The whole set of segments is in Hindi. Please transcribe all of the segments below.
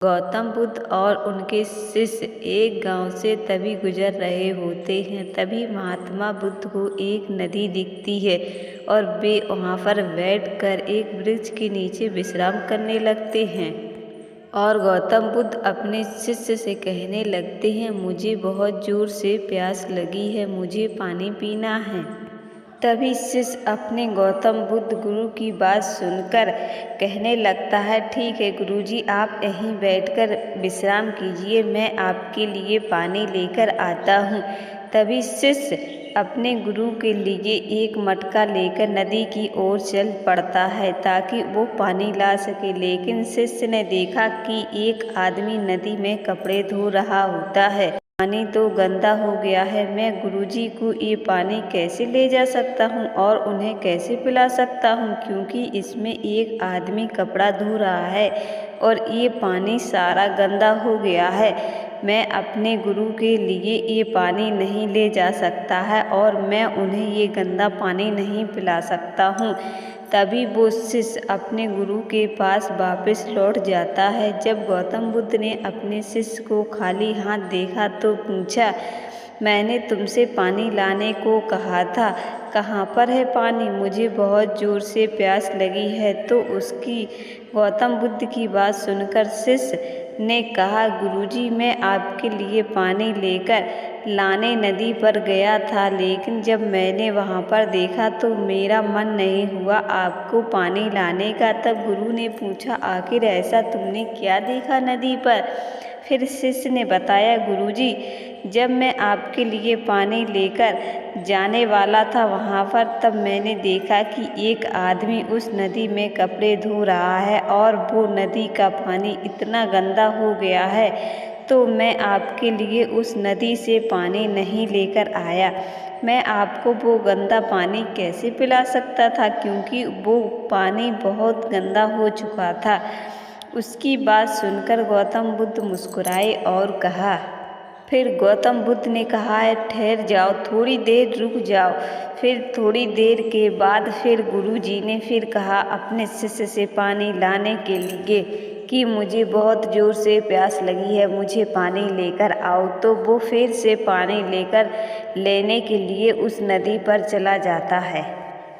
गौतम बुद्ध और उनके शिष्य एक गांव से तभी गुजर रहे होते हैं। तभी महात्मा बुद्ध को एक नदी दिखती है और वे वहां पर बैठकर एक वृक्ष के नीचे विश्राम करने लगते हैं। और गौतम बुद्ध अपने शिष्य से कहने लगते हैं, मुझे बहुत जोर से प्यास लगी है, मुझे पानी पीना है। तभी शिष्य अपने गौतम बुद्ध गुरु की बात सुनकर कहने लगता है, ठीक है गुरुजी, आप यहीं बैठकर विश्राम कीजिए, मैं आपके लिए पानी लेकर आता हूँ। तभी शिष्य अपने गुरु के लिए एक मटका लेकर नदी की ओर चल पड़ता है ताकि वो पानी ला सके। लेकिन शिष्य ने देखा कि एक आदमी नदी में कपड़े धो रहा होता है। पानी तो गंदा हो गया है, मैं गुरुजी को ये पानी कैसे ले जा सकता हूँ और उन्हें कैसे पिला सकता हूँ, क्योंकि इसमें एक आदमी कपड़ा धो रहा है और ये पानी सारा गंदा हो गया है। मैं अपने गुरु के लिए ये पानी नहीं ले जा सकता है और मैं उन्हें ये गंदा पानी नहीं पिला सकता हूँ। तभी वो शिष्य अपने गुरु के पास वापस लौट जाता है। जब गौतम बुद्ध ने अपने शिष्य को खाली हाथ देखा तो पूछा, मैंने तुमसे पानी लाने को कहा था, कहाँ पर है पानी? मुझे बहुत ज़ोर से प्यास लगी है। तो उसकी गौतम बुद्ध की बात सुनकर शिष्य ने कहा, गुरुजी, मैं आपके लिए पानी लेकर लाने नदी पर गया था, लेकिन जब मैंने वहाँ पर देखा तो मेरा मन नहीं हुआ आपको पानी लाने का। तब गुरु ने पूछा, आखिर ऐसा तुमने क्या देखा नदी पर? फिर शिष्य ने बताया, गुरुजी, जब मैं आपके लिए पानी लेकर जाने वाला था वहाँ पर, तब मैंने देखा कि एक आदमी उस नदी में कपड़े धो रहा है और वो नदी का पानी इतना गंदा हो गया है, तो मैं आपके लिए उस नदी से पानी नहीं लेकर आया। मैं आपको वो गंदा पानी कैसे पिला सकता था, क्योंकि वो पानी बहुत गंदा हो चुका था। उसकी बात सुनकर गौतम बुद्ध मुस्कुराए और कहा, फिर गौतम बुद्ध ने कहा है, ठहर जाओ, थोड़ी देर रुक जाओ। फिर थोड़ी देर के बाद फिर गुरुजी ने फिर कहा अपने शिष्य से पानी लाने के लिए कि मुझे बहुत ज़ोर से प्यास लगी है, मुझे पानी लेकर आओ। तो वो फिर से पानी लेने के लिए उस नदी पर चला जाता है।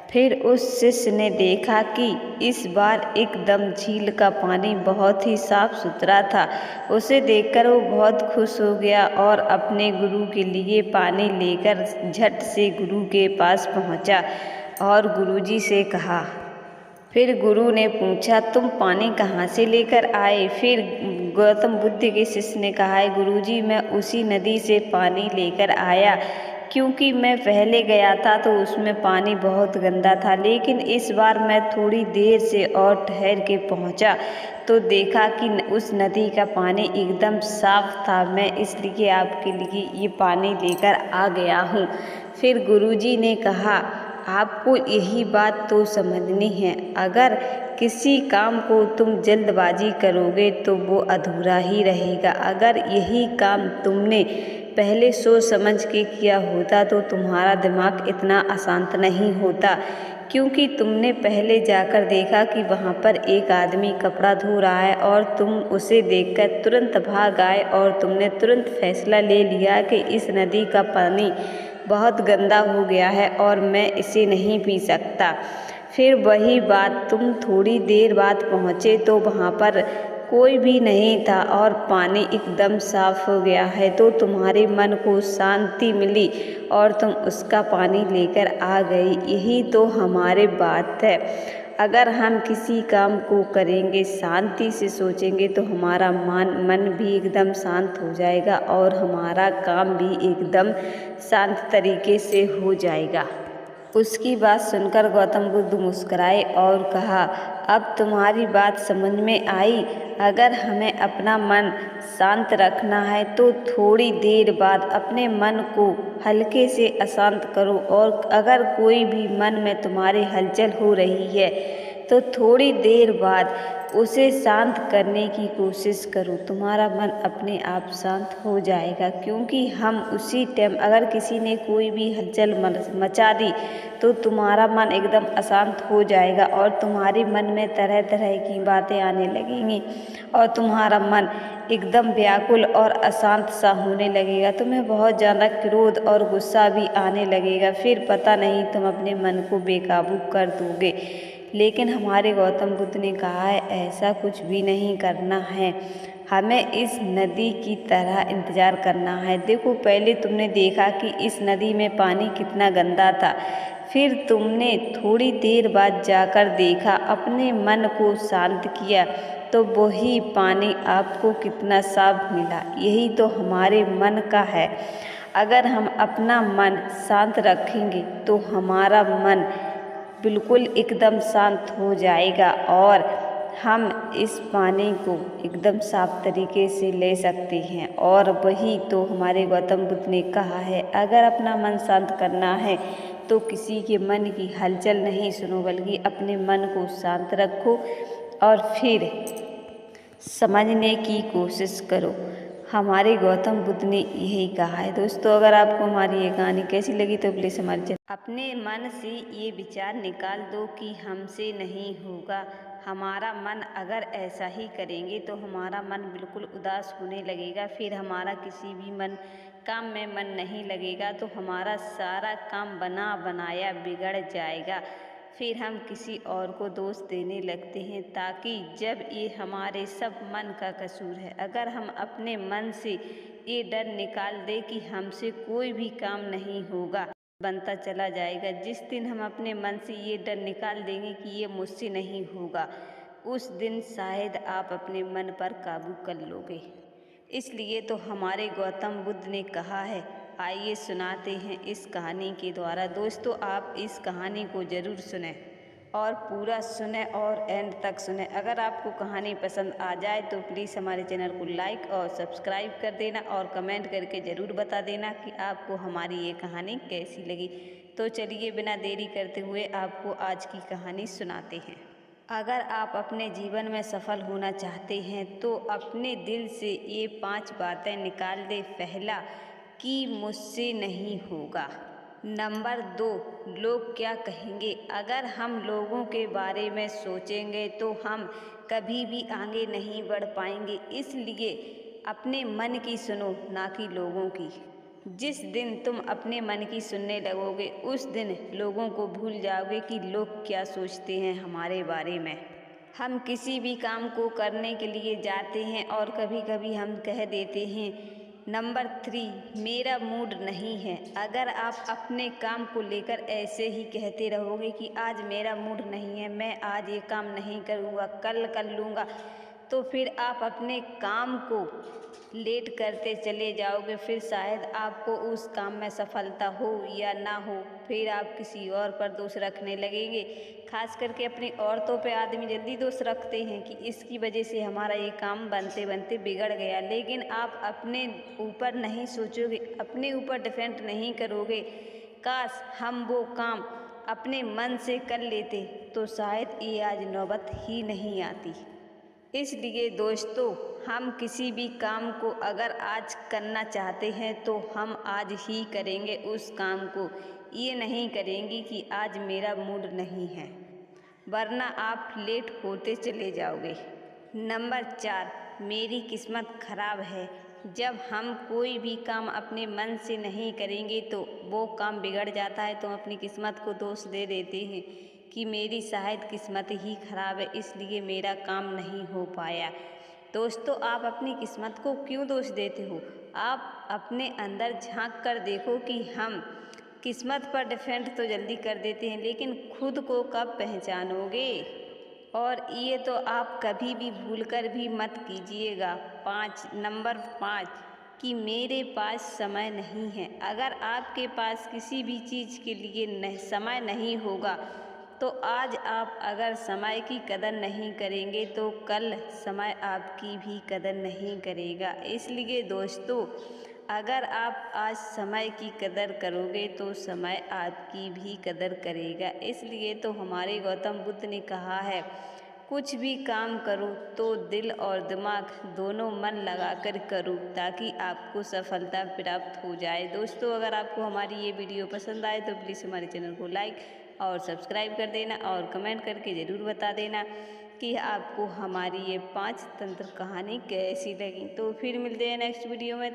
फिर उस शिष्य ने देखा कि इस बार एकदम झील का पानी बहुत ही साफ सुथरा था। उसे देखकर वो बहुत खुश हो गया और अपने गुरु के लिए पानी लेकर झट से गुरु के पास पहुंचा और गुरुजी से कहा। फिर गुरु ने पूछा, तुम पानी कहाँ से लेकर आए? फिर गौतम बुद्ध के शिष्य ने कहा, गुरुजी, मैं उसी नदी से पानी लेकर आया, क्योंकि मैं पहले गया था तो उसमें पानी बहुत गंदा था, लेकिन इस बार मैं थोड़ी देर से और ठहर के पहुंचा तो देखा कि उस नदी का पानी एकदम साफ था। मैं इसलिए आपके लिए ये पानी लेकर आ गया हूँ। फिर गुरुजी ने कहा, आपको यही बात तो समझनी है, अगर किसी काम को तुम जल्दबाजी करोगे तो वो अधूरा ही रहेगा। अगर यही काम तुमने पहले सोच समझ के किया होता तो तुम्हारा दिमाग इतना अशांत नहीं होता, क्योंकि तुमने पहले जाकर देखा कि वहाँ पर एक आदमी कपड़ा धो रहा है और तुम उसे देखकर तुरंत भाग आए और तुमने तुरंत फैसला ले लिया कि इस नदी का पानी बहुत गंदा हो गया है और मैं इसे नहीं पी सकता। फिर वही बात, तुम थोड़ी देर बाद पहुँचे तो वहाँ पर कोई भी नहीं था और पानी एकदम साफ हो गया है, तो तुम्हारे मन को शांति मिली और तुम उसका पानी लेकर आ गई। यही तो हमारे बात है। अगर हम किसी काम को करेंगे, शांति से सोचेंगे, तो हमारा मन भी एकदम शांत हो जाएगा और हमारा काम भी एकदम शांत तरीके से हो जाएगा। उसकी बात सुनकर गौतम बुद्ध मुस्कुराए और कहा, अब तुम्हारी बात समझ में आई। अगर हमें अपना मन शांत रखना है तो थोड़ी देर बाद अपने मन को हल्के से अशांत करो, और अगर कोई भी मन में तुम्हारे हलचल हो रही है तो थोड़ी देर बाद उसे शांत करने की कोशिश करो। तुम्हारा मन अपने आप शांत हो जाएगा, क्योंकि हम उसी टाइम अगर किसी ने कोई भी हलचल मचा दी तो तुम्हारा मन एकदम अशांत हो जाएगा और तुम्हारे मन में तरह तरह की बातें आने लगेंगी और तुम्हारा मन एकदम व्याकुल और अशांत सा होने लगेगा। तुम्हें बहुत ज़्यादा क्रोध और गुस्सा भी आने लगेगा। फिर पता नहीं तुम अपने मन को बेकाबू कर दोगे। लेकिन हमारे गौतम बुद्ध ने कहा है ऐसा कुछ भी नहीं करना है, हमें इस नदी की तरह इंतज़ार करना है। देखो, पहले तुमने देखा कि इस नदी में पानी कितना गंदा था, फिर तुमने थोड़ी देर बाद जाकर देखा, अपने मन को शांत किया तो वही पानी आपको कितना साफ मिला। यही तो हमारे मन का है। अगर हम अपना मन शांत रखेंगे तो हमारा मन बिल्कुल एकदम शांत हो जाएगा और हम इस पानी को एकदम साफ तरीके से ले सकते हैं। और वही तो हमारे गौतम बुद्ध ने कहा है, अगर अपना मन शांत करना है तो किसी के मन की हलचल नहीं सुनो, बल्कि अपने मन को शांत रखो और फिर समझने की कोशिश करो। हमारे गौतम बुद्ध ने यही कहा है। दोस्तों, अगर आपको हमारी ये कहानी कैसी लगी तो प्लीज़ हमारे चैनल अपने मन से ये विचार निकाल दो कि हमसे नहीं होगा। हमारा मन अगर ऐसा ही करेंगे तो हमारा मन बिल्कुल उदास होने लगेगा, फिर हमारा किसी भी काम में मन नहीं लगेगा, तो हमारा सारा काम बना बनाया बिगड़ जाएगा। फिर हम किसी और को दोष देने लगते हैं, ताकि जब ये हमारे सब मन का कसूर है। अगर हम अपने मन से ये डर निकाल दे कि हमसे कोई भी काम नहीं होगा, बनता चला जाएगा। जिस दिन हम अपने मन से ये डर निकाल देंगे कि ये मुझसे नहीं होगा, उस दिन शायद आप अपने मन पर काबू कर लोगे। इसलिए तो हमारे गौतम बुद्ध ने कहा है। आइए सुनाते हैं इस कहानी के द्वारा। दोस्तों, आप इस कहानी को ज़रूर सुनें और पूरा सुने और एंड तक सुने। अगर आपको कहानी पसंद आ जाए तो प्लीज़ हमारे चैनल को लाइक और सब्सक्राइब कर देना और कमेंट करके ज़रूर बता देना कि आपको हमारी ये कहानी कैसी लगी। तो चलिए बिना देरी करते हुए आपको आज की कहानी सुनाते हैं। अगर आप अपने जीवन में सफल होना चाहते हैं तो अपने दिल से ये 5 बातें निकाल दें। पहला, कि मुझसे नहीं होगा। नंबर 2, लोग क्या कहेंगे। अगर हम लोगों के बारे में सोचेंगे तो हम कभी भी आगे नहीं बढ़ पाएंगे। इसलिए अपने मन की सुनो, ना कि लोगों की। जिस दिन तुम अपने मन की सुनने लगोगे, उस दिन लोगों को भूल जाओगे कि लोग क्या सोचते हैं हमारे बारे में। हम किसी भी काम को करने के लिए जाते हैं और कभी कभी हम कह देते हैं। नंबर 3, मेरा मूड नहीं है। अगर आप अपने काम को लेकर ऐसे ही कहते रहोगे कि आज मेरा मूड नहीं है, मैं आज ये काम नहीं करूँगा, कल कर लूँगा, तो फिर आप अपने काम को लेट करते चले जाओगे। फिर शायद आपको उस काम में सफलता हो या ना हो, फिर आप किसी और पर दोष रखने लगेंगे। खास करके अपनी औरतों पे आदमी जल्दी दोष रखते हैं कि इसकी वजह से हमारा ये काम बनते बनते बिगड़ गया। लेकिन आप अपने ऊपर नहीं सोचोगे, अपने ऊपर डिपेंड नहीं करोगे। काश हम वो काम अपने मन से कर लेते तो शायद ये आज नौबत ही नहीं आती। इसलिए दोस्तों, हम किसी भी काम को अगर आज करना चाहते हैं तो हम आज ही करेंगे उस काम को। ये नहीं करेंगे कि आज मेरा मूड नहीं है, वरना आप लेट होते चले जाओगे। नंबर 4, मेरी किस्मत खराब है। जब हम कोई भी काम अपने मन से नहीं करेंगे तो वो काम बिगड़ जाता है, तो हम अपनी किस्मत को दोष दे देते हैं कि मेरी शायद किस्मत ही खराब है, इसलिए मेरा काम नहीं हो पाया। दोस्तों, आप अपनी किस्मत को क्यों दोष देते हो? आप अपने अंदर झांक कर देखो कि हम किस्मत पर डिपेंड तो जल्दी कर देते हैं, लेकिन खुद को कब पहचानोगे? और ये तो आप कभी भी भूलकर भी मत कीजिएगा। नंबर 5, कि मेरे पास समय नहीं है। अगर आपके पास किसी भी चीज़ के लिए समय नहीं होगा तो आज आप अगर समय की कदर नहीं करेंगे तो कल समय आपकी भी कदर नहीं करेगा। इसलिए दोस्तों, अगर आप आज समय की कदर करोगे तो समय आपकी भी कदर करेगा। इसलिए तो हमारे गौतम बुद्ध ने कहा है, कुछ भी काम करो तो दिल और दिमाग दोनों मन लगाकर करो ताकि आपको सफलता प्राप्त हो जाए। दोस्तों, अगर आपको हमारी ये वीडियो पसंद आए तो प्लीज़ हमारे चैनल को लाइक और सब्सक्राइब कर देना और कमेंट करके ज़रूर बता देना कि आपको हमारी ये 5 तंत्र कहानी कैसी लगी। तो फिर मिलते हैं नेक्स्ट वीडियो में।